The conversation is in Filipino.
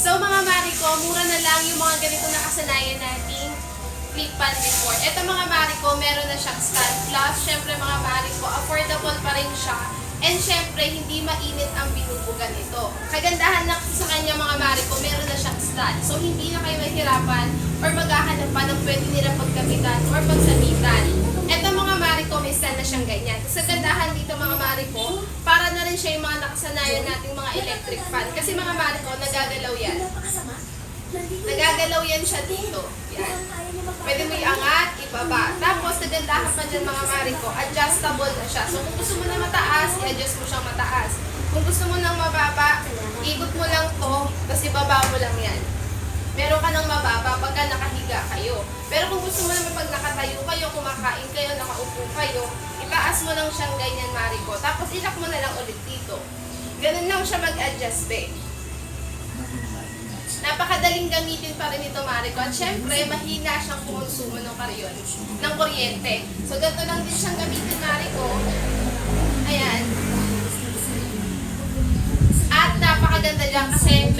So mga Mariko, mura na lang yung mga ganito na kasanayan nating clip pan before. Ito mga Mariko, meron na siyang stand. Plus, syempre mga Mariko, affordable pa rin siya. And syempre, hindi mainit ang binubugan ito. Kagandahan na sa kanya mga Mariko, meron na siyang stand. So hindi na kayo mahirapan or maghahanap pa ng pwede nila pagkapitan or pagsamitan. Ito mga Mariko, may stand na siyang ganyan. Sa gandahan dito mga Mariko, para na rin siya yung mga nakasanayan nating mga electric fan. Kasi mga Mariko, nagagalaw yan. Nagagalaw yan siya dito. Yan. Pwede mo iangat, ibaba. Tapos, nagandahan pa dyan mga Mariko, adjustable na siya. So, kung gusto mo na mataas, i-adjust mo siyang mataas. Kung gusto mo nang mababa, ikot mo lang to, tapos ibaba mo lang yan. Meron ka nang mababa pagka nakahiga kayo. Pero kung gusto mo naman pag nakatayo kayo, kumakain kayo, nakaupo kayo, itaas mo lang siyang ganyan Mariko. Tapos, ilak mo na lang ulit dito. Ganun lang siya mag-adjust, be. Napakadaling gamitin pa rin ito, Mariko. At syempre, mahina siyang kumonsumo ng kuryente. So, ganito lang din siyang gamitin, Mariko. Ayan. At napakaganda dyan kasi